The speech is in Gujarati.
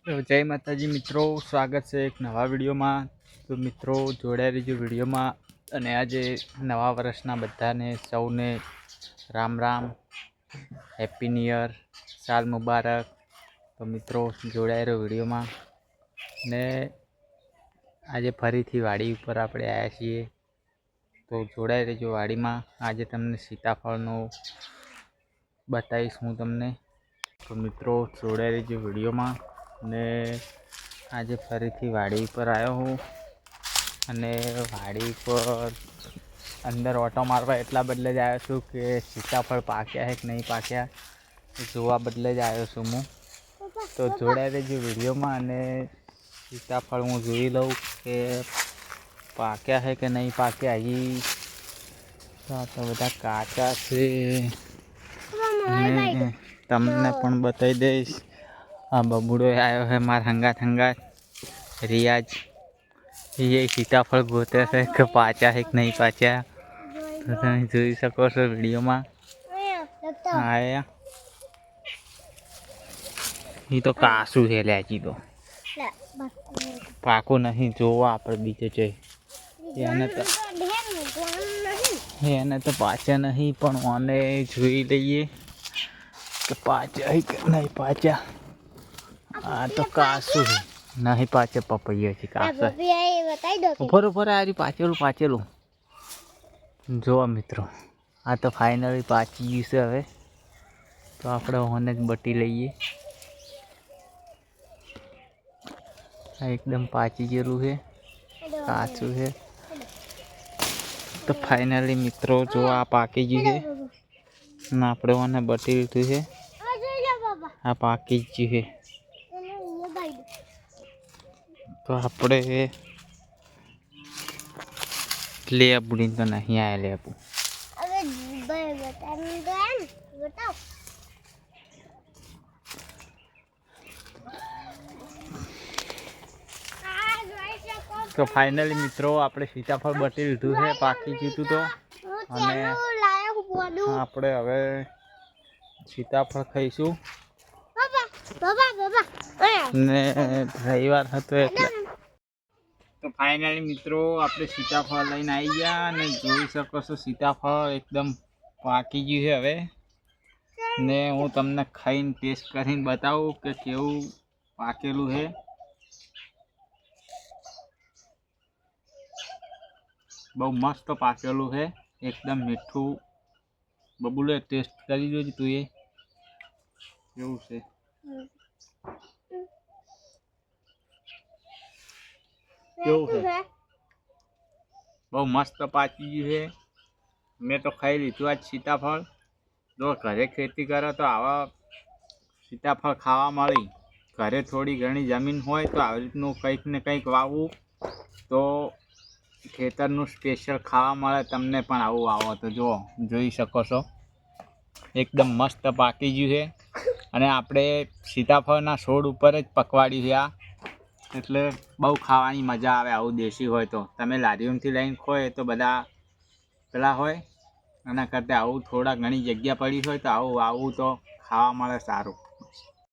તો જય માતાજી મિત્રો, સ્વાગત છે એક નવા વિડીયોમાં। તો મિત્રો જોડાઈ રહીજો વિડીયોમાં। અને આજે નવા વર્ષના બધાને સૌને Ram Ram, happy new year, સાલ મુબારક। તો મિત્રો જોડાઈ રહ્યો વિડીયોમાં। ને આજે ફરીથી વાડી ઉપર આપણે આવ્યા છીએ, તો જોડાઈ રહેજો વાડીમાં। આજે તમને સીતાફળનું બતાવીશ હું તમને। તો મિત્રો જોડાઈ રહેજો વિડીયોમાં। ને આજે ફરીથી વાડી ઉપર આવ્યો હું, અને વાડી પર અંદર ઓટો મારવા એટલા બદલે જ આવ્યો છું કે સીતાફળ પાક્યા છે કે નહીં પાક્યા જોવા બદલે જ આવ્યો છું હું। તો જોડાઈ રહેજો વિડીયોમાં, અને સીતાફળ હું જોઈ લઉં કે પાક્યા છે કે નહીં પાક્યા। હજી તો બધા કાચા છે, અને તમને પણ બતાવી દઈશ। આ બબુડો આવ્યો છે મારા હંગાત રિયાજ, એ સીતાફળ ગોતે છે કે પાચ્યા છે કે નહીં પાચ્યા। તો તમે જોઈ શકો છો વિડીયોમાં। આયા એ તો કાસું છે લ્યાજી, તો પાકું નહીં જોવા આપણે બીજે જઈ। એને તો પાચ્યા નહીં, પણ મને જોઈ લઈએ કે પાચ્યા કે નહીં પાચ્યા। આ તો કાસું નહીં પાછે પપૈયા છે કાસા ઉપર આ પાચેલું જોવા મિત્રો। આ તો ફાઇનલી પાચી ગયું છે। હવે તો આપણે ઓને જ બટી લઈએ। આ એકદમ પાચી ગયેલું છે, કાચું છે। તો ફાઇનલી મિત્રો જો આ પાકી ગયું છે, અને આપણે ઓને બટી લીધું છે। આ પાકી જ છે, તો આપણે લેબુડી તો નહીં આયા લેબુ। તો ફાઇનલી મિત્રો આપણે સીતાફળ બટી લીધું છે, પાકી જીતું તો। અને આપણે હવે સીતાફળ ખાઈશું, ને રવિવાર હતો એટલે। તો ફાઇનલી મિત્રો આપણે સીતાફળ લઈને આવી ગયા, અને જોઈ શકો છો સીતાફળ એકદમ પાકી ગયું છે હવે। ને હું તમને ખાઈને ટેસ્ટ કરીને બતાવું કે કેવું પાકેલું છે। બહુ મસ્ત પાકેલું છે, એકદમ મીઠું। બબુલે ટેસ્ટ કરી જોજે તું, એ કેવું છે। કેવું છે? બહુ મસ્ત પાકી ગયું છે। મેં તો ખાઈ લીધું આજ સીતાફળ। જો ઘરે ખેતી કરો તો આવા સીતાફળ ખાવા મળી। ઘરે થોડી ઘણી જમીન હોય તો આવી રીતનું કંઈક ને કંઈક વાવવું, તો ખેતરનું સ્પેશિયલ ખાવા મળે તમને પણ। આવું વાવો તો જો જોઈ શકો છો એકદમ મસ્ત પાકી ગયું છે। અને આપણે સીતાફળના છોડ ઉપર જ પકવાડ્યું છે આ, એટલે બહુ ખાવાની મજા આવે આવું દેશી હોય તો। તમે લારીઓમાંથી લઈને ખોય તો બધા પેલા હોય, એના કરતાં આવું થોડા ઘણી જગ્યા પડી હોય તો આવું તો ખાવા મળે સારું।